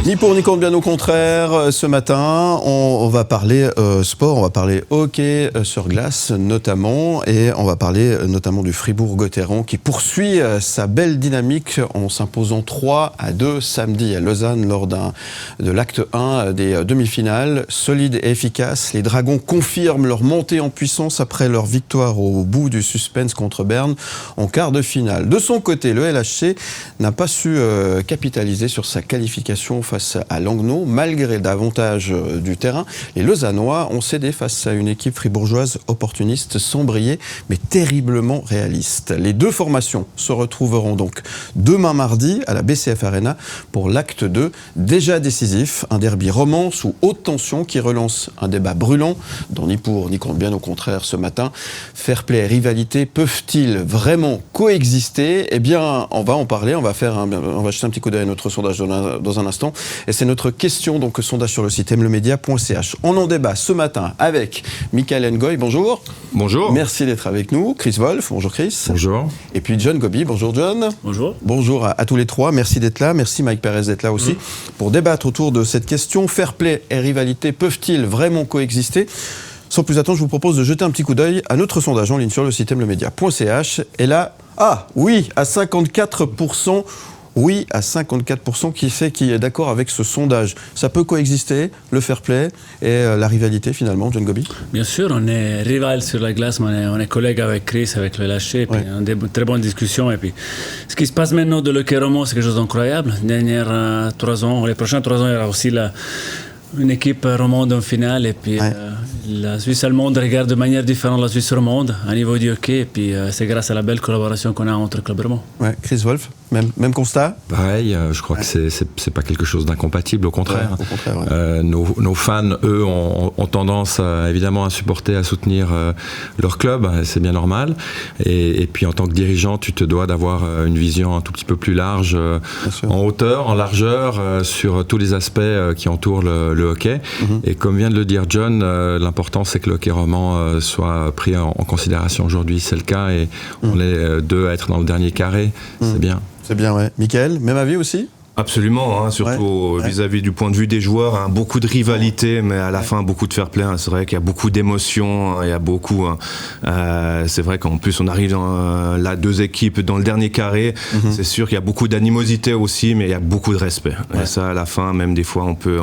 Ni pour ni contre, bien au contraire. Ce matin, on va parler sport, on va parler hockey sur glace notamment, et on va parler notamment du Fribourg-Gotteron qui poursuit sa belle dynamique en s'imposant 3-2 samedi à Lausanne lors de l'acte 1 des demi-finales. Solide et efficace, les Dragons confirment leur montée en puissance après leur victoire au bout du suspense contre Berne en quart de finale. De son côté, le LHC n'a pas su capitaliser sur sa qualification face à Langnau. Malgré davantage du terrain, les Lausannois ont cédé face à une équipe fribourgeoise opportuniste, sans briller, mais terriblement réaliste. Les deux formations se retrouveront donc demain mardi à la BCF Arena pour l'acte 2, déjà décisif, un derby roman sous haute tension qui relance un débat brûlant, dont ni pour ni contre, bien au contraire ce matin. Fair play et rivalité peuvent-ils vraiment coexister ? Eh bien, on va en parler, on va jeter un petit coup d'œil à notre sondage dans un instant. Et c'est notre question, donc sondage sur le site mlemedia.ch. On en débat ce matin avec Michael Ngoy, bonjour. Bonjour. Merci d'être avec nous. Chris Wolf, bonjour Chris. Bonjour. Et puis John Gobi, bonjour John. Bonjour. Bonjour à tous les trois, merci d'être là. Merci Mike Perez d'être là aussi pour débattre autour de cette question. Fair play et rivalité peuvent-ils vraiment coexister ? Sans plus attendre, je vous propose de jeter un petit coup d'œil à notre sondage en ligne sur le site mlemedia.ch. Et là, oui, à 54%. Oui, à 54%, qui est d'accord avec ce sondage. Ça peut coexister, le fair play et la rivalité finalement, John Gobi ? Bien sûr, on est rival sur la glace, mais on est collègues avec Chris, avec le LHC, et puis on a des très bonnes discussions. Et puis, ce qui se passe maintenant de l'hockey roman, c'est quelque chose d'incroyable. Les prochains 3 ans, il y aura aussi une équipe romande en finale, et puis la Suisse allemande regarde de manière différente la Suisse romande à niveau du hockey, et puis c'est grâce à la belle collaboration qu'on a entre clubs romands. Ouais, Chris Wolf, même constat ? Pareil, je crois que c'est pas quelque chose d'incompatible, au contraire. Ouais, au contraire, nos fans, eux, ont tendance évidemment à supporter, à soutenir leur club, c'est bien normal. Et puis en tant que dirigeant, tu te dois d'avoir une vision un tout petit peu plus large, en hauteur, en largeur, sur tous les aspects qui entourent le hockey. Et comme vient de le dire John, l'important c'est que le hockey roman soit pris en considération aujourd'hui. C'est le cas, et on est deux à être dans le dernier carré. C'est bien. C'est bien, ouais. Michael, même avis aussi ? Absolument, surtout vis-à-vis du point de vue des joueurs, beaucoup de rivalité, mais à la fin beaucoup de fair play. C'est vrai qu'il y a beaucoup d'émotions, il y a beaucoup. C'est vrai qu'en plus on arrive dans 2 équipes dans le dernier carré. C'est sûr qu'il y a beaucoup d'animosité aussi, mais il y a beaucoup de respect. Et ça, à la fin, même des fois, on peut,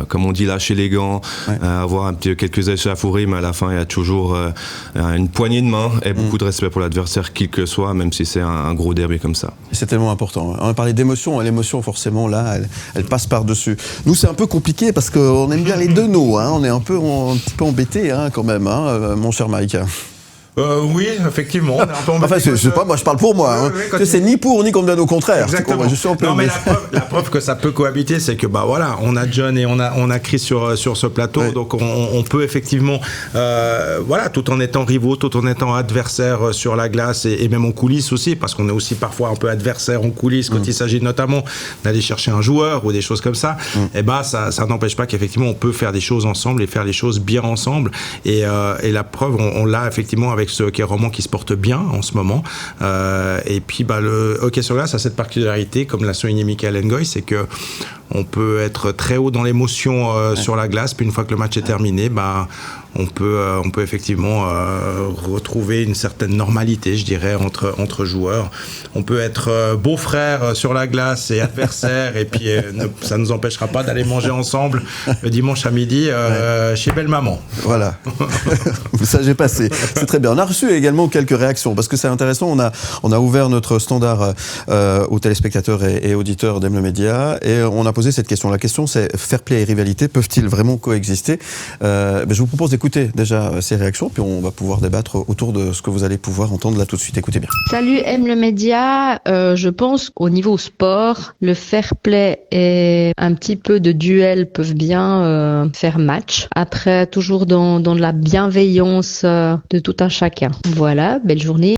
comme on dit, lâcher les gants, avoir quelques échauffourées, mais à la fin, il y a toujours une poignée de main et beaucoup de respect pour l'adversaire, qui que soit, même si c'est un gros derby comme ça. C'est tellement important. On a parlé d'émotion, et l'émotion, forcément, là, elle passe par-dessus. Nous, c'est un peu compliqué parce qu'on aime bien les deux nos. On est un petit peu embêtés quand même, mon cher Mike. Oui, effectivement. On est un peu embêté. Enfin, je sais pas, moi je parle pour moi. C'est ni pour ni contre, bien au contraire. Exactement. Je suis un peu non, mais la preuve que ça peut cohabiter, c'est que on a John et on a Chris sur ce plateau, donc on peut effectivement, tout en étant rivaux, tout en étant adversaires sur la glace et même en coulisses aussi, parce qu'on est aussi parfois un peu adversaires en coulisses quand il s'agit notamment d'aller chercher un joueur ou des choses comme ça. Et ça n'empêche pas qu'effectivement on peut faire des choses ensemble et faire les choses bien ensemble. Et la preuve, on l'a effectivement avec ce hockey roman qui se porte bien en ce moment. Et puis le hockey sur glace a cette particularité, comme l'a souligné Michael Ngoy, c'est que on peut être très haut dans l'émotion sur la glace, puis une fois que le match est terminé, on peut effectivement retrouver une certaine normalité, je dirais, entre joueurs. On peut être beau-frère sur la glace et adversaire, et puis ça ne nous empêchera pas d'aller manger ensemble le dimanche à midi chez Belle-Maman. Voilà. Ça, j'ai passé. C'est très bien. On a reçu également quelques réactions, parce que c'est intéressant. On a ouvert notre standard aux téléspectateurs et auditeurs d'Aime Média, et on a posé cette question. La question, c'est fair play et rivalité peuvent-ils vraiment coexister ? Je vous propose d'écouter déjà ces réactions, puis on va pouvoir débattre autour de ce que vous allez pouvoir entendre là tout de suite. Écoutez bien. Salut Aime le Média, je pense qu'au niveau sport, le fair play et un petit peu de duel peuvent bien faire match. Après, toujours dans la bienveillance de tout un chacun. Voilà, belle journée.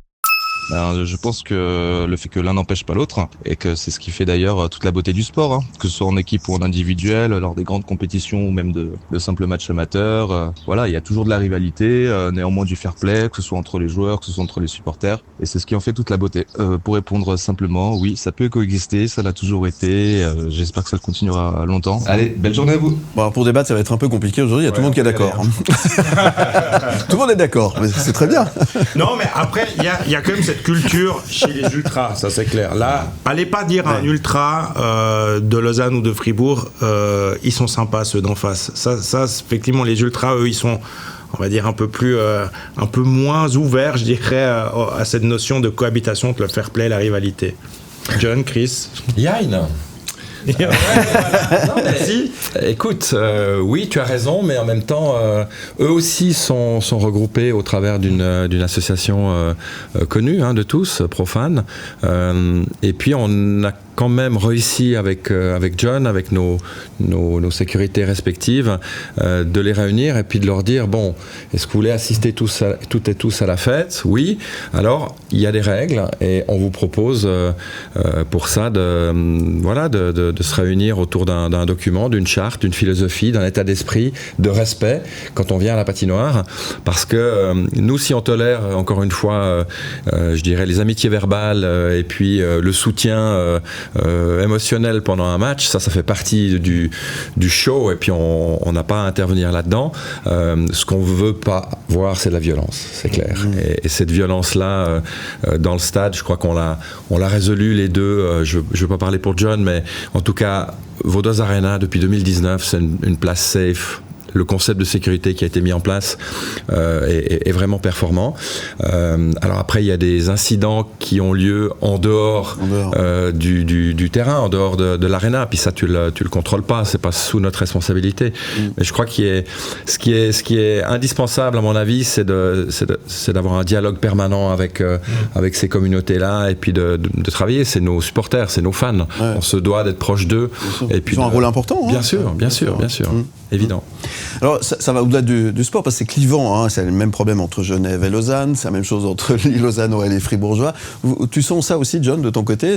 Alors, je pense que le fait que l'un n'empêche pas l'autre, et que c'est ce qui fait d'ailleurs toute la beauté du sport, hein, que ce soit en équipe ou en individuel, lors des grandes compétitions ou même de simples matchs amateurs. Voilà, il y a toujours de la rivalité, néanmoins du fair play, que ce soit entre les joueurs, que ce soit entre les supporters, et c'est ce qui en fait toute la beauté. Pour répondre simplement, oui, ça peut coexister, ça l'a toujours été, j'espère que ça le continuera longtemps. Allez, belle journée à vous. Bon, pour débattre, ça va être un peu compliqué aujourd'hui, il y a tout le monde qui est d'accord. Tout le monde est d'accord, mais c'est très bien. Non, mais après, il y a quand même cette culture chez les ultras, ça c'est clair. Là, allez pas dire à un ultra de Lausanne ou de Fribourg, ils sont sympas ceux d'en face. Ça, effectivement, les ultras, eux, ils sont, on va dire, un peu moins ouverts, je dirais, à cette notion de cohabitation entre le fair play et la rivalité. John, Chris. Yann. Non, merci. Écoute, oui, tu as raison, mais en même temps, eux aussi sont regroupés au travers d'une association connue de tous, Profane. Et puis on a quand même réussi avec John, avec nos sécurités respectives, de les réunir et puis de leur dire, bon, est-ce que vous voulez assister toutes et tous à la fête ? Oui. Alors, il y a des règles et on vous propose pour ça de se réunir autour d'un document, d'une charte, d'une philosophie, d'un état d'esprit, de respect quand on vient à la patinoire. Parce que nous, si on tolère, encore une fois, je dirais les amitiés verbales et puis le soutien émotionnel pendant un match, ça fait partie du show et puis on n'a pas à intervenir là-dedans. Ce qu'on veut pas voir, c'est la violence, c'est clair. Et cette violence-là, dans le stade, je crois qu'on l'a résolu les deux. Je veux pas parler pour John, mais en tout cas, Vaudoise Arena, depuis 2019, c'est une place safe. Le concept de sécurité qui a été mis en place est vraiment performant. Alors après, il y a des incidents qui ont lieu en dehors du terrain, en dehors de l'aréna. Puis ça, tu le contrôles pas. C'est pas sous notre responsabilité. Mais je crois ce qui est indispensable, à mon avis, c'est d'avoir un dialogue permanent avec ces communautés-là et puis de travailler. C'est nos supporters, c'est nos fans. Ouais. On se doit d'être proche d'eux. Et puis ils ont un rôle important. Bien sûr. Évident. Alors ça va au-delà du sport parce que c'est clivant, c'est le même problème entre Genève et Lausanne, c'est la même chose entre Lausanne et les Fribourgeois. Tu sens ça aussi, John, de ton côté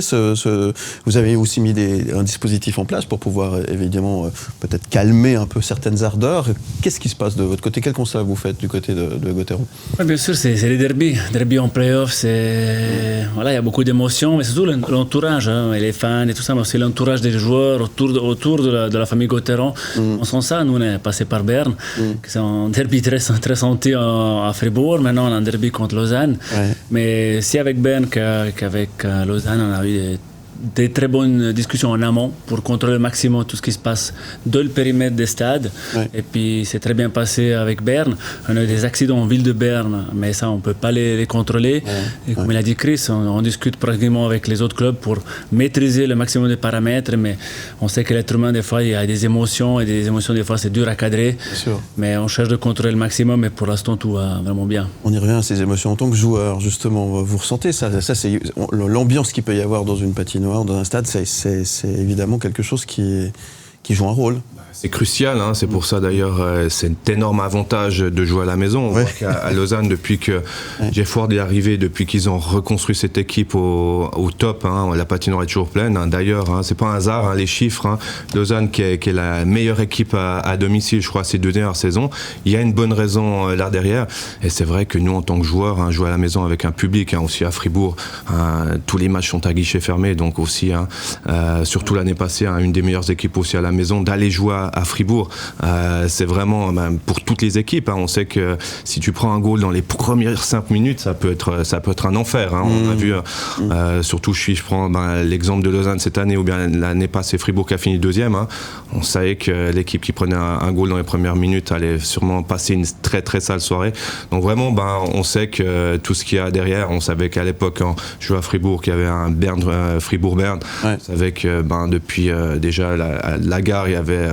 vous avez aussi mis un dispositif en place pour pouvoir évidemment peut-être calmer un peu certaines ardeurs. Qu'est-ce qui se passe de votre côté? Quel constat vous faites du côté de Gauthieron? Bien sûr, c'est les derbys en play-off, voilà, il y a beaucoup d'émotions, mais surtout l'entourage, et les fans et tout ça, mais aussi l'entourage des joueurs autour de la famille Gauthieron. On sent ça. Nous, on est passé par Berne, c'est un derby très senti à Fribourg. Maintenant, on a un derby contre Lausanne. Ouais. Mais si avec Berne qu'avec Lausanne, on a eu des très bonnes discussions en amont pour contrôler au maximum tout ce qui se passe dans le périmètre des stades. Ouais. Et puis, c'est très bien passé avec Berne. On a eu des accidents en ville de Berne, mais ça, on ne peut pas les contrôler. Ouais. Et comme il a dit Chris, on discute pratiquement avec les autres clubs pour maîtriser le maximum des paramètres, mais on sait que l'être humain, des fois, il y a des émotions, et des émotions, des fois, c'est dur à cadrer. Mais on cherche de contrôler le maximum, et pour l'instant, tout va vraiment bien. On y revient à ces émotions en tant que joueur, justement. Vous ressentez ça c'est l'ambiance qu'il peut y avoir dans une patinoire, dans un stade, c'est évidemment quelque chose qui joue un rôle. C'est crucial, c'est pour ça d'ailleurs, c'est un énorme avantage de jouer à la maison. On voit qu'à Lausanne, depuis que Jeff Ward est arrivé, depuis qu'ils ont reconstruit cette équipe au top, la patinoire est toujours pleine. D'ailleurs, c'est pas un hasard, les chiffres. Lausanne qui est la meilleure équipe à domicile, je crois, ces 2 dernières saisons. Il y a une bonne raison là derrière. Et c'est vrai que nous, en tant que joueurs, jouer à la maison avec un public, aussi à Fribourg, tous les matchs sont à guichet fermé. Donc aussi, surtout l'année passée, une des meilleures équipes aussi à la maison, d'aller jouer à Fribourg, c'est vraiment pour toutes les équipes. On sait que si tu prends un goal dans les premières 5 minutes, ça peut être un enfer. On a vu, surtout je prends l'exemple de Lausanne cette année, ou bien l'année passée Fribourg qui a fini 2e. On savait que l'équipe qui prenait un goal dans les premières minutes allait sûrement passer une très très sale soirée. Donc vraiment, on sait que tout ce qu'il y a derrière, on savait qu'à l'époque, quand je jouais à Fribourg, qu'il y avait un Fribourg-Berne. On savait que depuis déjà la gare, il y avait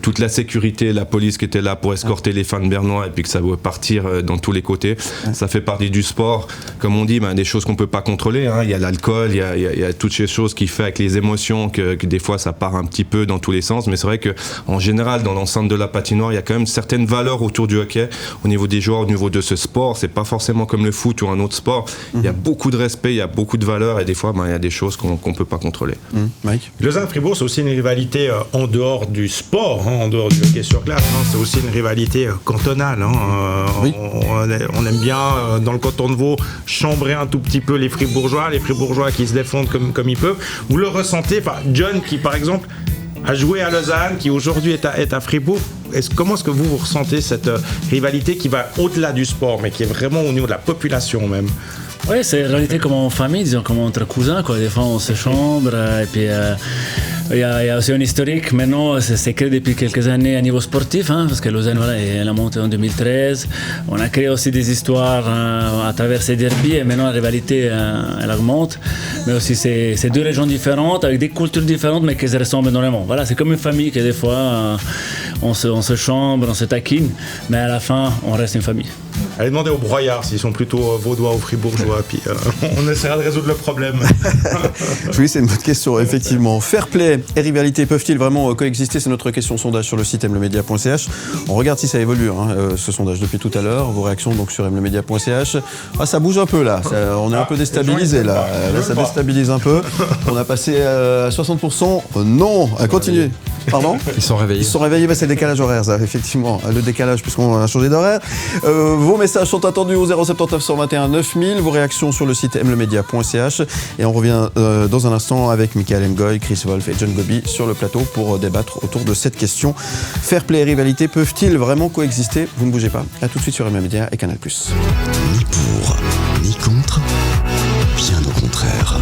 toute la sécurité, la police qui était là pour escorter les fans bernois et puis que ça doit partir dans tous les côtés. Ça fait partie du sport. Comme on dit, des choses qu'on peut pas contrôler. Il y a l'alcool, il y a toutes ces choses qui fait avec les émotions que des fois ça part un petit peu dans tous les sens. Mais c'est vrai que en général, dans l'enceinte de la patinoire, il y a quand même certaines valeurs autour du hockey, au niveau des joueurs, au niveau de ce sport. C'est pas forcément comme le foot ou un autre sport. Il y a beaucoup de respect, il y a beaucoup de valeurs et des fois, il y a des choses qu'on peut pas contrôler. Mike. Lausanne-Fribourg, c'est aussi une rivalité en dehors du sport, en dehors du hockey sur glace. C'est aussi une rivalité cantonale. Oui. On aime bien, dans le canton de Vaud, chambrer un tout petit peu les Fribourgeois qui se défendent comme ils peuvent. Vous le ressentez, John qui, par exemple, a joué à Lausanne, qui aujourd'hui est à Fribourg. Comment est-ce que vous ressentez cette rivalité qui va au-delà du sport, mais qui est vraiment au niveau de la population même? Oui, c'est une réalité comme en famille, disons, comme entre cousins, quoi. Des fois, on se chambre, et puis il y a aussi un historique. Maintenant, c'est créé depuis quelques années à niveau sportif, parce que Lausanne, elle a monté en 2013. On a créé aussi des histoires à travers ces derbies, et maintenant, la rivalité, elle augmente. Mais aussi, c'est deux régions différentes, avec des cultures différentes, mais qui se ressemblent énormément. Voilà, c'est comme une famille que des fois, on se chambre, on se taquine, mais à la fin, on reste une famille. Allez demander aux broyards s'ils sont plutôt vaudois ou fribourgeois, puis on essaiera de résoudre le problème. Oui, c'est une bonne question, effectivement. Fair play et rivalité peuvent-ils vraiment coexister? C'est notre question sondage sur le site mlemedia.ch. On regarde si ça évolue, ce sondage depuis tout à l'heure. Vos réactions donc sur mlemedia.ch. Ça bouge un peu là, on est un peu déstabilisé là. Là, ça déstabilise un peu. On a passé à 60%. Non, continue. Pardon? Ils sont réveillés. Ils sont réveillés, c'est le décalage horaire, ça, effectivement. Le décalage, puisqu'on a changé d'horaire. Vos messages sont attendus au 079 121 9000. Vos réactions sur le site mlemedia.ch. Et on revient dans un instant avec Michael Ngoy, Chris Wolf et John Gobi sur le plateau pour débattre autour de cette question. Fair play et rivalité peuvent-ils vraiment coexister? Vous ne bougez pas. À tout de suite sur mlemedia et Canal+. Ni pour, ni contre, bien au contraire.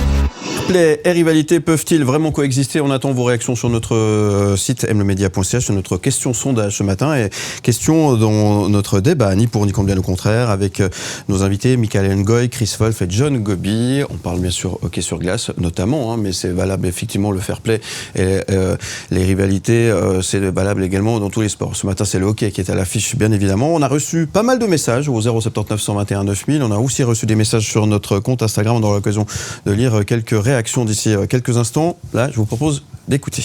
Play et rivalité peuvent-ils vraiment coexister? On attend vos réactions sur notre site mlemedia.ch, sur notre question sondage ce matin, et question dans notre débat, ni pour ni contre, bien au contraire, avec nos invités Michael Ngoy, Chris Wolf et John Gobi. On parle bien sûr hockey sur glace notamment, mais c'est valable effectivement le fair play et les rivalités, c'est valable également dans tous les sports. Ce matin c'est le hockey qui est à l'affiche bien évidemment. On a reçu pas mal de messages au 079 121 9000. On a aussi reçu des messages sur notre compte Instagram. On aura l'occasion de lire quelques réactions d'ici quelques instants. Là, je vous propose d'écouter.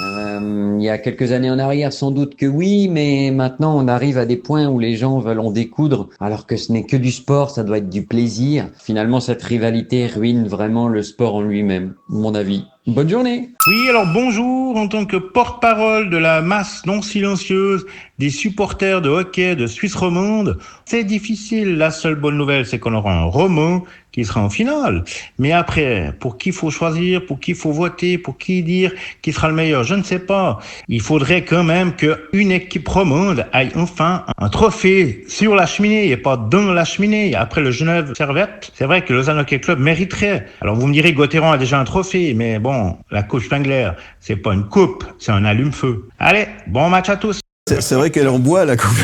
Il y a quelques années en arrière, sans doute que oui, mais maintenant on arrive à des points où les gens veulent en découdre, alors que ce n'est que du sport, ça doit être du plaisir. Finalement, cette rivalité ruine vraiment le sport en lui-même, mon avis. Bonne journée. Oui, alors bonjour, en tant que porte-parole de la masse non silencieuse des supporters de hockey de Suisse romande, c'est difficile. La seule bonne nouvelle, c'est qu'on aura un Roman qui sera en finale. Mais après, pour qui faut choisir, pour qui faut voter, pour qui dire qui sera le meilleur, je ne sais pas. Il faudrait quand même qu'une équipe romande aille enfin un trophée sur la cheminée et pas dans la cheminée. Après le Genève Servette, c'est vrai que le Lausanne Hockey Club mériterait. Alors vous me direz, Gauthieron a déjà un trophée, mais bon, la Coupe Spengler, c'est pas une coupe, c'est un allume-feu. Allez, bon match à tous. C'est vrai qu'elle est en bois, la coupe.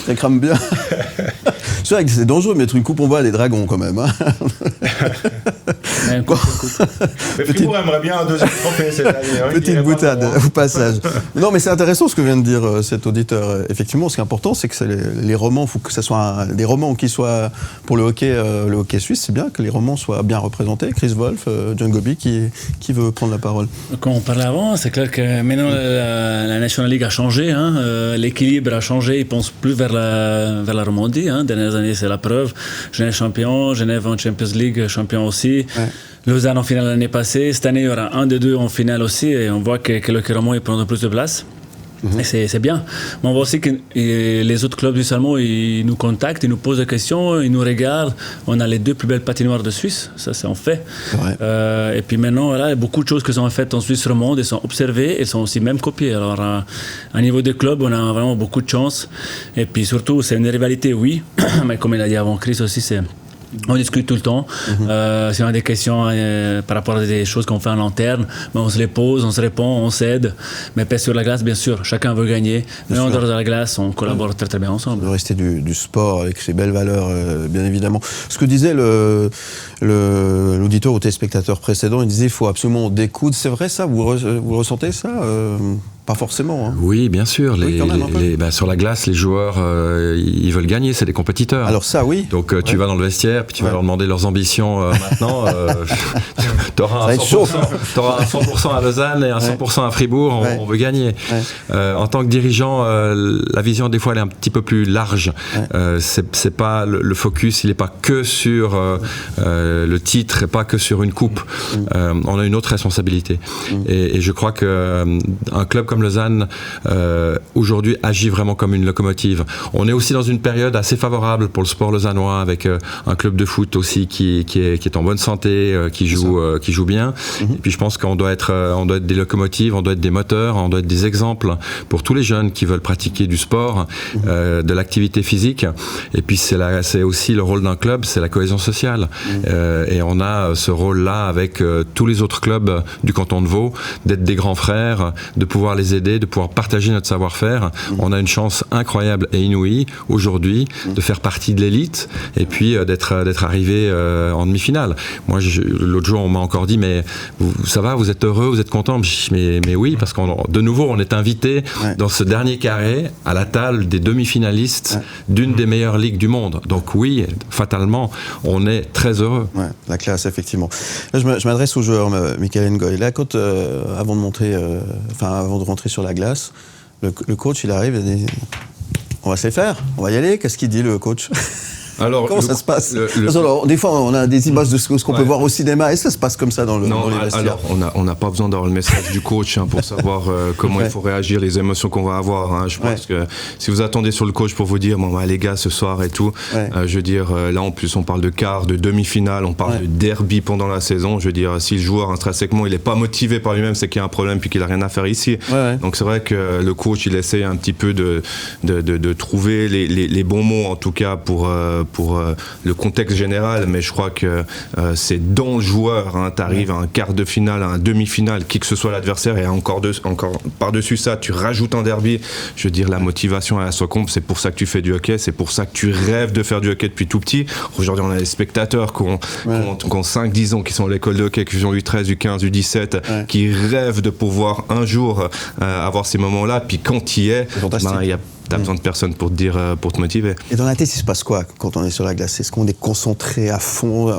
Ça crame bien. C'est vrai que c'est dangereux de mettre une coupe en bois à des dragons, quand même. Fribourg aimerait bien un deuxième trophée cette année. Petite boutade au passage. Non, mais c'est intéressant ce que vient de dire cet auditeur. Effectivement, ce qui est important, c'est que les romans, il faut que ce soit des romans qui soient pour le hockey suisse. C'est bien que les romans soient bien représentés. Chris Wolf, John Gobi, qui veut prendre la parole? Quand on parlait avant, c'est clair que maintenant la National League a changé. L'équilibre a changé. Ils pensent plus vers la Romandie. Dernières années, c'est la preuve. Genève champion, Genève en Champions League champion aussi. Ouais. Lausanne en finale l'année passée. Cette année, il y aura un des deux en finale aussi. Et on voit que le Romand prend de plus de place. Et c'est bien. Mais on voit aussi que les autres clubs suisses allemands, ils nous contactent, ils nous posent des questions, ils nous regardent. On a les deux plus belles patinoires de Suisse, ça c'est en fait. Ouais. Et puis maintenant, voilà, il y a beaucoup de choses qui sont faites en Suisse romande, elles sont observées, elles sont aussi même copiées. Alors, à niveau des clubs, on a vraiment beaucoup de chance. Et puis surtout, c'est une rivalité, oui, mais comme il a dit avant Chris aussi, on discute tout le temps. Si on a des questions par rapport à des choses qu'on fait en lanterne, on se les pose, on se répond, on s'aide. Mais pas sur la glace, bien sûr, chaucun veut gagner. Mais en dehors de la glace, on collabore très très bien ensemble. Le rester du sport avec ses belles valeurs, bien évidemment. Ce que disait l'auditeur ou téléspectateur précédent, il disait qu'il faut absolument découdre. C'est vrai ça? Vous ressentez ça Pas forcément. Hein. Oui, bien sûr. Sur la glace, les joueurs, ils veulent gagner, c'est des compétiteurs. Alors ça, oui. Donc tu vas dans le vestiaire, puis tu vas leur demander leurs ambitions maintenant. Tu auras un 100% à Lausanne et un 100% à Fribourg, on veut gagner. En tant que dirigeant, la vision, des fois, elle est un petit peu plus large. C'est pas le focus, il n'est pas que sur le titre et pas que sur une coupe. On a une autre responsabilité. Et je crois qu'un club comme Lausanne, aujourd'hui, agit vraiment comme une locomotive. On est aussi dans une période assez favorable pour le sport lausannois, avec un club de foot aussi qui est en bonne santé, qui joue bien. Et puis je pense qu'on doit être des locomotives, on doit être des moteurs, on doit être des exemples pour tous les jeunes qui veulent pratiquer du sport, de l'activité physique. Et puis c'est aussi le rôle d'un club, c'est la cohésion sociale. Et on a ce rôle-là avec tous les autres clubs du canton de Vaud, d'être des grands frères, de pouvoir les aider, de pouvoir partager notre savoir-faire. On a une chance incroyable et inouïe aujourd'hui de faire partie de l'élite et puis d'être arrivé en demi-finale. Moi, l'autre jour, on m'a encore dit, mais ça va, vous êtes heureux, vous êtes content? Mais oui, parce de nouveau, on est invité dans ce dernier carré à la table des demi-finalistes d'une des meilleures ligues du monde. Donc oui, fatalement, on est très heureux. Ouais, la classe, effectivement. Là, je m'adresse aux joueurs, Michael Ngoy. Là, avant de rentrer sur la glace, le coach, il arrive et dit « On va se les faire, on va y aller ». Qu'est-ce qu'il dit, le coach ? Alors, comment ça se passe? Des fois, on a des images de ce qu'on peut voir au cinéma. Est-ce que ça se passe comme ça dans les vestiaires? Alors, on n'a pas besoin d'avoir le message du coach pour savoir comment il faut réagir, les émotions qu'on va avoir. Je pense que si vous attendez sur le coach pour vous dire, les gars, ce soir et tout, je veux dire, là, en plus, on parle de quart, de demi-finale, on parle de derby pendant la saison. Je veux dire, si le joueur, intrinsèquement, il n'est pas motivé par lui-même, c'est qu'il y a un problème puis qu'il n'a rien à faire ici. Donc, c'est vrai que le coach, il essaie un petit peu de trouver les bons mots, en tout cas, pour le contexte général, mais je crois que c'est dans le joueur. Tu arrives à un quart de finale, à un demi-finale, qui que ce soit l'adversaire, et encore par-dessus ça, tu rajoutes un derby. Je veux dire, la motivation à la Socombe, c'est pour ça que tu fais du hockey, c'est pour ça que tu rêves de faire du hockey depuis tout petit. Aujourd'hui, on a des spectateurs qui ont 5-10 ans, qui sont à l'école de hockey, qui ont du 13, du 15, du 17, qui rêvent de pouvoir un jour avoir ces moments-là, puis quand tu y es, il y a t'as besoin de personne pour te motiver. Et dans la tête, il se passe quoi quand on est sur la glace? Est-ce qu'on est concentré à fond?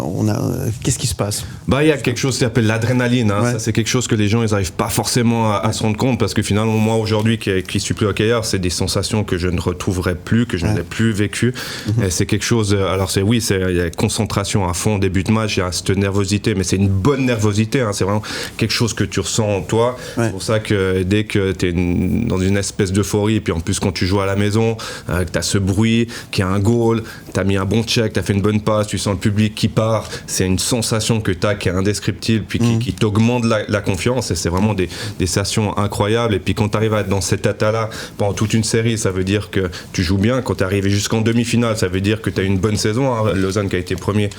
Qu'est-ce qui se passe? Il y a quelque chose qui s'appelle l'adrénaline. Ça, c'est quelque chose que les gens ils n'arrivent pas forcément à se rendre compte, parce que finalement, moi aujourd'hui qui suis plus hockeyeur, c'est des sensations que je ne retrouverai plus, que je n'ai plus vécues. Et c'est quelque chose. Alors il y a concentration à fond, début de match, il y a cette nervosité, mais c'est une bonne nervosité. C'est vraiment quelque chose que tu ressens en toi. C'est pour ça que dès que tu es dans une espèce d'euphorie, et puis en plus quand tu joues à la maison, que tu as ce bruit, qu'il y a un goal, tu as mis un bon check, tu as fait une bonne passe, tu sens le public qui part, c'est une sensation que tu as qui est indescriptible, puis qui t'augmente la confiance, et c'est vraiment des sensations incroyables. Et puis quand tu arrives à être dans cet état-là pendant toute une série, ça veut dire que tu joues bien. Quand tu arrives jusqu'en demi-finale, ça veut dire que tu as une bonne saison. Lausanne qui a été premier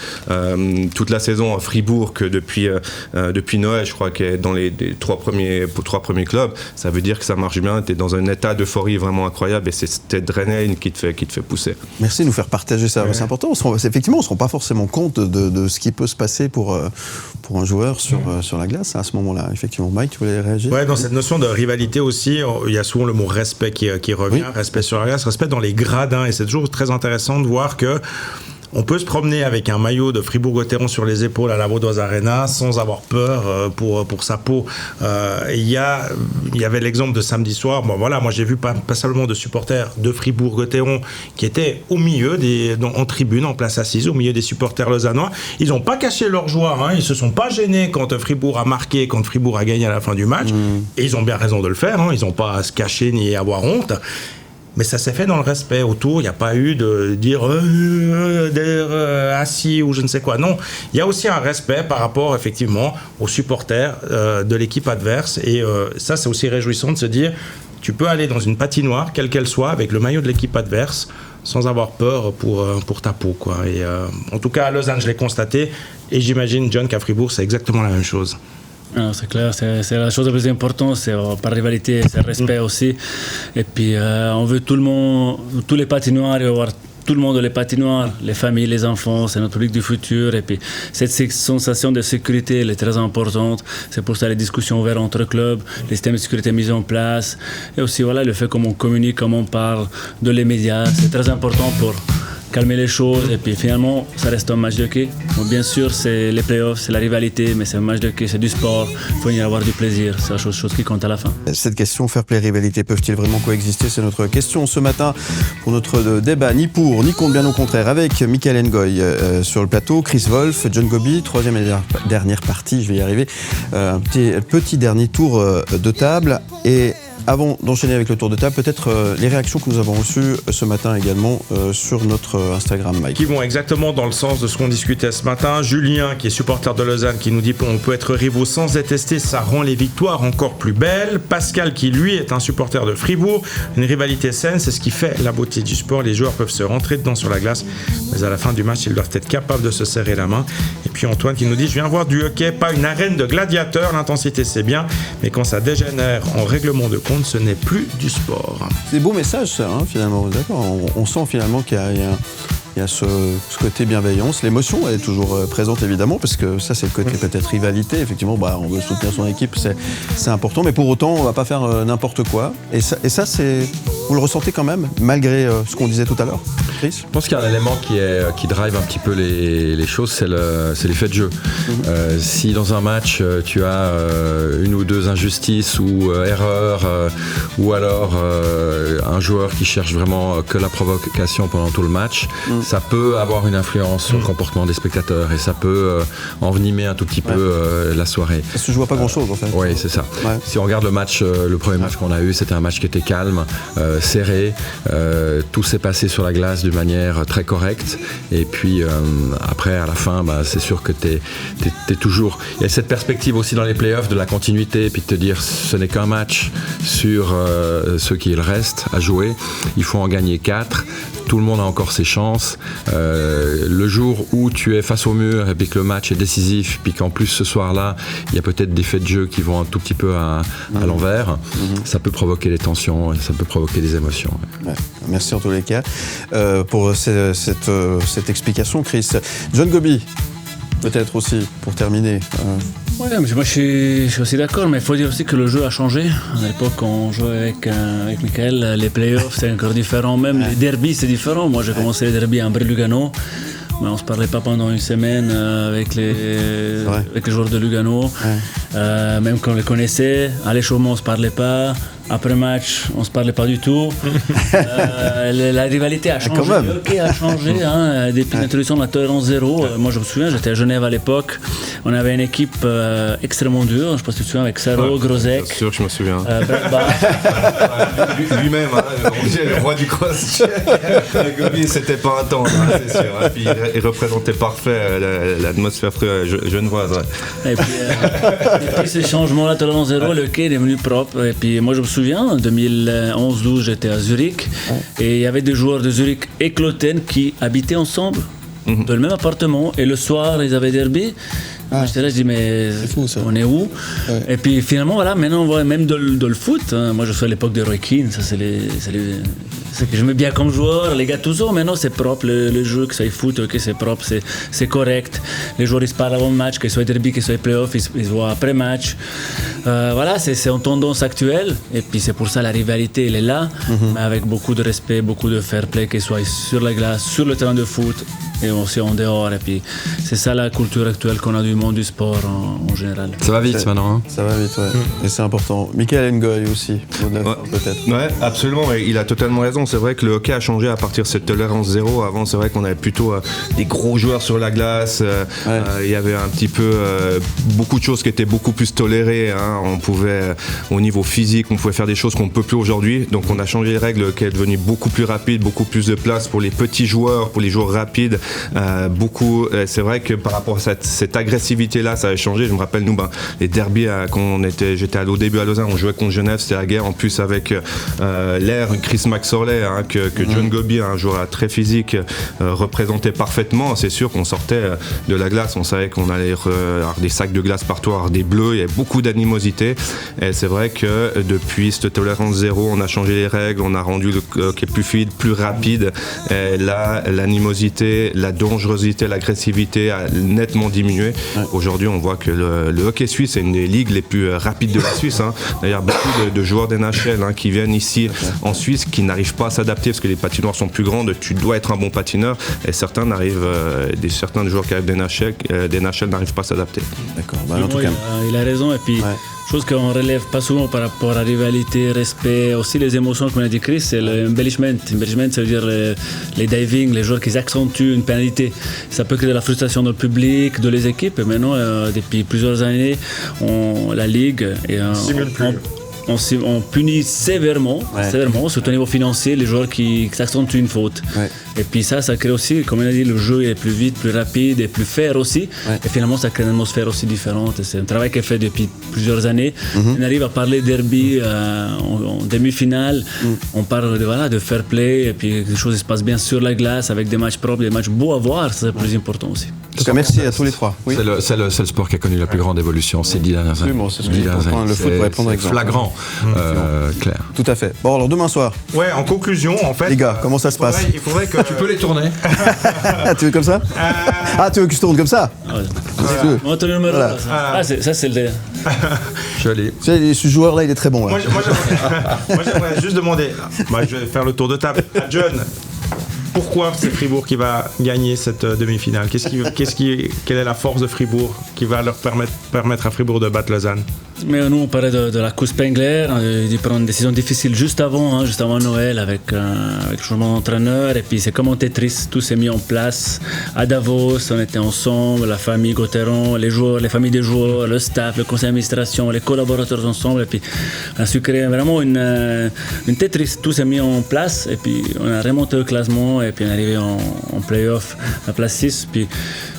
toute la saison, Fribourg que depuis Noël, je crois, qui est dans les trois premiers clubs, ça veut dire que ça marche bien, tu es dans un état d'euphorie vraiment incroyable, et c'est cette adrénaline qui te fait pousser. Merci de nous faire partager ça, c'est important. Effectivement, on ne se rend pas forcément compte de ce qui peut se passer pour un joueur sur la glace à ce moment-là. Effectivement, Mike, tu voulais réagir? Ouais, dans cette notion de rivalité aussi, il y a souvent le mot respect qui revient, respect sur la glace, respect dans les gradins, et c'est toujours très intéressant de voir que on peut se promener avec un maillot de Fribourg-Gotteron sur les épaules à la Vaudoise Arena sans avoir peur pour sa peau. Il y avait l'exemple de samedi soir. Moi j'ai vu pas seulement de supporters de Fribourg-Gotteron qui étaient au milieu en tribune, en place assise, au milieu des supporters lausannois. Ils n'ont pas caché leur joie. Ils se sont pas gênés quand Fribourg a marqué, quand Fribourg a gagné à la fin du match. Et ils ont bien raison de le faire. Ils n'ont pas à se cacher ni à avoir honte. Mais ça s'est fait dans le respect. Autour, il n'y a pas eu de dire assis ou je ne sais quoi. Non, il y a aussi un respect par rapport, effectivement, aux supporters de l'équipe adverse. Et ça, c'est aussi réjouissant de se dire, tu peux aller dans une patinoire, quelle qu'elle soit, avec le maillot de l'équipe adverse, sans avoir peur pour ta peau, quoi. Et en tout cas, à Lausanne, je l'ai constaté. Et j'imagine, John, qu'à Fribourg, c'est exactement la même chose. Non, c'est clair, c'est la chose la plus importante, c'est par rivalité, c'est le respect aussi. Et puis on veut tout le monde, tous les patinoires, avoir tout le monde, les patinoires, les familles, les enfants, c'est notre public du futur. Et puis cette sensation de sécurité, elle est très importante. C'est pour ça les discussions ouvertes entre clubs, les systèmes de sécurité mis en place. Et aussi le fait comment on communique, comment on parle de les médias. C'est très important pour calmer les choses. Et puis finalement, ça reste un match de hockey. Bon, bien sûr, c'est les playoffs, c'est la rivalité, mais c'est un match de hockey, c'est du sport. Il faut y avoir du plaisir. C'est la chose qui compte à la fin. Cette question, fair play, rivalité, peuvent-ils vraiment coexister? C'est notre question ce matin pour notre débat, ni pour, ni contre, bien au contraire, avec Michael Ngoy sur le plateau, Chris Wolf, John Gobi, troisième et dernière partie, je vais y arriver. Un petit dernier tour de table. Et avant d'enchaîner avec le tour de table, peut-être les réactions que nous avons reçues ce matin également sur notre Instagram, Mike. Qui vont exactement dans le sens de ce qu'on discutait ce matin. Julien, qui est supporter de Lausanne, qui nous dit qu'on peut être rivaux sans détester, ça rend les victoires encore plus belles. Pascal, qui lui est un supporter de Fribourg. Une rivalité saine, c'est ce qui fait la beauté du sport. Les joueurs peuvent se rentrer dedans sur la glace, mais à la fin du match, ils doivent être capables de se serrer la main. Et puis Antoine qui nous dit: je viens voir du hockey, pas une arène de gladiateurs. L'intensité, c'est bien, mais quand ça dégénère en règlement de compte, ce n'est plus du sport. C'est beau message ça, finalement. D'accord. On sent finalement qu'il y a ce côté bienveillance. L'émotion est toujours présente évidemment, parce que ça c'est le côté peut-être rivalité. Effectivement, on veut soutenir son équipe, c'est important, mais pour autant on va pas faire n'importe quoi. Et ça c'est, vous le ressentez quand même, malgré ce qu'on disait tout à l'heure, Chris? Je pense qu'il y a un élément qui drive un petit peu les choses, c'est l'effet de jeu. Si dans un match tu as une ou deux injustices ou erreurs, ou alors un joueur qui cherche vraiment que la provocation pendant tout le match, ça peut avoir une influence sur le comportement des spectateurs et ça peut envenimer un tout petit peu la soirée. Ça se joue à pas grand-chose en fait. Oui, c'est ça. Ouais. Si on regarde le match, le premier match qu'on a eu, c'était un match qui était calme, serré, tout s'est passé sur la glace d'une manière très correcte, et puis après à la fin, c'est sûr que t'es toujours, il y a cette perspective aussi dans les playoffs de la continuité, et puis de te dire ce n'est qu'un match sur ce qu'il reste à jouer, il faut en gagner 4, tout le monde a encore ses chances. Le jour où tu es face au mur et puis que le match est décisif, puis qu'en plus ce soir-là il y a peut-être des faits de jeu qui vont un tout petit peu à l'envers, ça peut provoquer des tensions et ça peut provoquer des émotions. Ouais. Merci en tous les cas pour cette explication, Chris. John Gobi, peut-être aussi pour terminer. Ouais, moi je suis aussi d'accord, mais il faut dire aussi que le jeu a changé. À l'époque, quand on jouait avec Michael, les playoffs c'est encore différent, même les derbies c'est différent. Moi j'ai commencé les derbies à Ambry-Lugano, mais on se parlait pas pendant une semaine avec les joueurs de Lugano. Même quand on les connaissait, à l'échauffement on se parlait pas. Après match, on se parlait pas du tout. La rivalité a changé. Le hockey a changé. Depuis l'introduction de la tolérance zéro, moi je me souviens, j'étais à Genève à l'époque. On avait une équipe extrêmement dure. Je ne sais pas si tu te souviens, avec Saro, Grozek. Bien sûr, je me souviens. Lui-même, le roi du cross. Gobi, c'était pas un temps, c'est sûr. Et puis, il représentait parfait l'atmosphère genevoise. Et puis ces changements, la tolérance zéro, le hockey est devenu propre. Et puis moi je me souviens, en 2011-12, j'étais à Zurich et il y avait des joueurs de Zurich et Cloten qui habitaient ensemble dans le même appartement, et le soir ils avaient derby. J'étais là, je dis mais on est où? Et puis finalement maintenant on voit même dans le foot, moi je suis à l'époque de Roy Keane, ça c'est ce que j'aimais bien comme joueur, les gars tout ça, maintenant c'est propre, le jeu, que ça soit foot, okay, c'est propre, c'est correct, les joueurs ils se parlent avant le match, que ce soit derby, que ce soit playoff, ils se voient après match, c'est en tendance actuelle, et puis c'est pour ça la rivalité elle est là, mais avec beaucoup de respect, beaucoup de fair play, que ce soit sur la glace, sur le terrain de foot et aussi en dehors, et puis c'est ça la culture actuelle qu'on a du monde du sport en général. Ça va vite maintenant. Ça va vite, et c'est important. Michael Ngoy aussi, peut-être. Ouais, absolument, il a totalement raison. C'est vrai que le hockey a changé à partir de cette tolérance zéro. Avant, c'est vrai qu'on avait plutôt des gros joueurs sur la glace. Il y avait un petit peu beaucoup de choses qui étaient beaucoup plus tolérées. On pouvait, au niveau physique, on pouvait faire des choses qu'on ne peut plus aujourd'hui. Donc on a changé les règles, qui est devenu beaucoup plus rapide, beaucoup plus de place pour les petits joueurs, pour les joueurs rapides. C'est vrai que par rapport à cette agressivité-là, ça a changé. Je me rappelle, nous, les derbies, quand j'étais au début à Lausanne, on jouait contre Genève, c'était la guerre. En plus, avec l'air, Chris McSorley, vrai que John Gobi, un joueur très physique, représentait parfaitement. C'est sûr qu'on sortait de la glace, on savait qu'on allait avoir des sacs de glace partout, avoir des bleus, il y avait beaucoup d'animosité. Et c'est vrai que depuis cette tolérance zéro, on a changé les règles, on a rendu le hockey plus fluide, plus rapide. Et là, l'animosité, la dangerosité, l'agressivité a nettement diminué. Ouais. Aujourd'hui, on voit que le hockey suisse est une des ligues les plus rapides de la Suisse. D'ailleurs, beaucoup de joueurs d'NHL qui viennent ici en Suisse, qui n'arrivent pas à s'adapter parce que les patinoires sont plus grandes. Tu dois être un bon patineur. Et certains joueurs qui arrivent d'NHL n'arrivent pas à s'adapter. D'accord. En tout cas. Il a raison. Et puis, chose qu'on relève pas souvent par rapport à la rivalité, respect, aussi les émotions, comme a dit Chris, c'est l'embellishment. Embellishment, ça veut dire les diving, les joueurs qui accentuent une pénalité. Ça peut créer de la frustration dans le public, de les équipes. Et maintenant, depuis plusieurs années, la Ligue on punit sévèrement, surtout au niveau financier, les joueurs qui accentuent une faute. Ouais. Et puis ça crée aussi, comme on a dit, le jeu est plus vite, plus rapide et plus fair aussi. Ouais. Et finalement, ça crée une atmosphère aussi différente. C'est un travail qui est fait depuis plusieurs années. On arrive à parler derby en demi-finale. On parle de fair play et puis les choses se passent bien sur la glace avec des matchs propres, des matchs beaux à voir. C'est le plus important aussi. En tout cas, merci à tous les trois. Oui. C'est le sport qui a connu la plus grande évolution ces 10 dernières années. Le foot pourrait prendre exemple. Flagrant. Clair. Tout à fait. Bon, alors demain soir. Ouais, en conclusion, en fait. Les gars, comment ça se passe ? Il faudrait que. Tu peux les tourner. Tu veux comme ça tu veux que je tourne comme ça On te le numéro. Ça, c'est le. Joli. Tu sais, ce joueur-là, il est très bon. Moi, j'aimerais juste demander. Je vais faire le tour de table. John. Pourquoi c'est Fribourg qui va gagner cette demi-finale ? Quelle est la force de Fribourg qui va leur permettre à Fribourg de battre Lausanne ? Mais nous, on parlait de la Coupe Spengler, de prendre une décision difficile juste avant Noël avec le changement d'entraîneur. Et puis c'est comme en Tetris, tout s'est mis en place. À Davos, on était ensemble, la famille Gauthieron, les joueurs, les familles des joueurs, le staff, le conseil d'administration, les collaborateurs ensemble. Et puis on a su créer vraiment une Tetris, tout s'est mis en place. Et puis on a remonté le classement et puis on est arrivé en play-off à place 6. Puis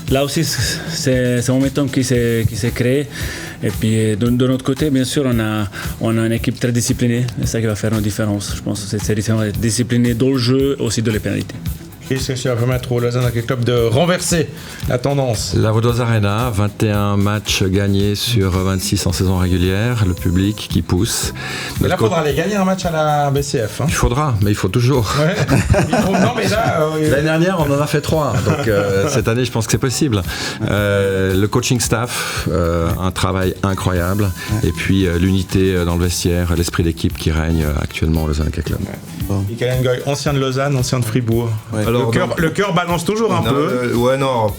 là aussi, c'est un momentum qui s'est créé. Et puis de notre côté, bien sûr, on a une équipe très disciplinée. C'est ça qui va faire une différence. Je pense que c'est différent d'être discipliné dans le jeu, aussi dans les pénalités. Qu'est-ce que ça va permettre au Lausanne Hockey Club de renverser la tendance ? La Vaudoise Arena, 21 matchs gagnés sur 26 en saison régulière, le public qui pousse. Mais là, il faudra aller gagner un match à la BCF. Il faudra, mais il faut toujours. Ouais. Non, mais là, l'année dernière, on en a fait 3, donc cette année, je pense que c'est possible. Le coaching staff, un travail incroyable, et puis l'unité dans le vestiaire, l'esprit d'équipe qui règne actuellement au Lausanne Hockey Club. Bon. Michael Ngoy, ancien de Lausanne, ancien de Fribourg. Ouais. Alors, le cœur balance toujours un peu.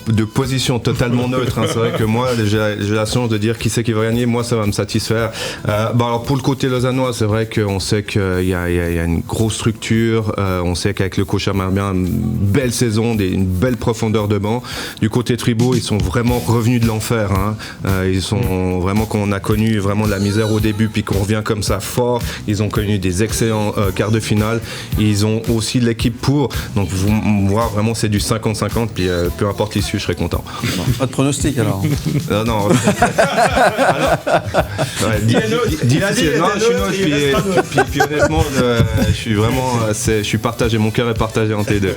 De position totalement neutre. C'est vrai que moi, j'ai la chance de dire qui c'est qui va gagner. Moi, ça va me satisfaire. Alors pour le côté lausannois, c'est vrai qu'on sait qu'il y a une grosse structure. On sait qu'avec le coach Amarbien, une belle saison, une belle profondeur de banc. Du côté de Fribourg, ils sont vraiment revenus de l'enfer. Ils sont vraiment, qu'on a connu vraiment de la misère au début, puis qu'on revient comme ça fort. Ils ont connu des excellents quarts de finale. Ils ont aussi l'équipe pour. Donc moi, vraiment, c'est du 50-50, puis peu importe l'issue, je serai content. Pas de pronostic alors. Non. Puis honnêtement, je suis partagé, mon cœur est partagé entre les deux.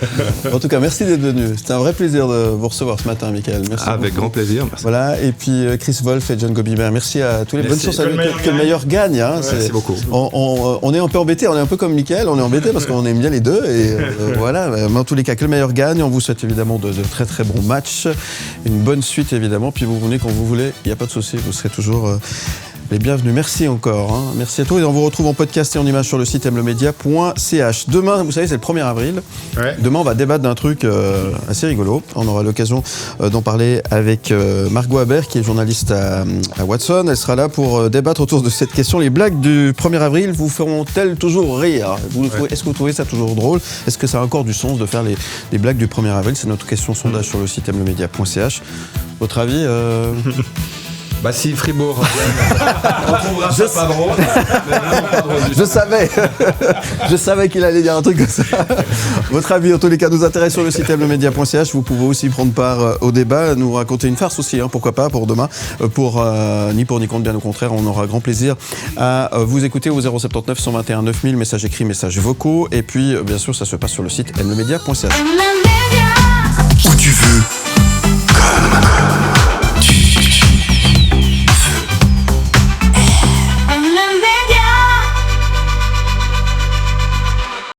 En tout cas, merci d'être venu. C'était un vrai plaisir de vous recevoir ce matin, Michael. Merci. Avec grand plaisir. Merci. Voilà, et puis Chris Wolf et John Gobimer, merci à tous les bonnes chances. Que le meilleur gagne. Merci beaucoup. On est un peu embêtés, on est un peu comme Michael, on est embêtés parce qu'on aime bien les deux. Et voilà, mais en tous les cas, que le meilleur gagne. On vous souhaite évidemment de très très bons matchs, une bonne suite évidemment. Puis vous venez quand vous voulez, il n'y a pas de souci, vous serez toujours les bienvenus. Merci encore. Merci à tous et on vous retrouve en podcast et en image sur le site mlemedia.ch. Demain, vous savez, c'est le 1er avril. Ouais. Demain, on va débattre d'un truc assez rigolo. On aura l'occasion d'en parler avec Margot Haber, qui est journaliste à Watson. Elle sera là pour débattre autour de cette question. Les blagues du 1er avril vous feront-elles toujours rire ? Est-ce que vous trouvez ça toujours drôle ? Est-ce que ça a encore du sens de faire les blagues du 1er avril ? C'est notre question sondage sur le site mlemedia.ch. Votre avis Bah si Fribourg on trouvera ça pas drôle. Je savais qu'il allait dire un truc comme ça. Votre avis, en tous les cas, nous intéresse sur le site mlemedia.ch. Vous pouvez aussi prendre part au débat, nous raconter une farce aussi, pourquoi pas, pour demain. Ni pour ni contre, bien au contraire, on aura grand plaisir à vous écouter au 079 121 9000, messages écrits, messages vocaux. Et puis, bien sûr, ça se passe sur le site mlemedia.ch. Où tu veux.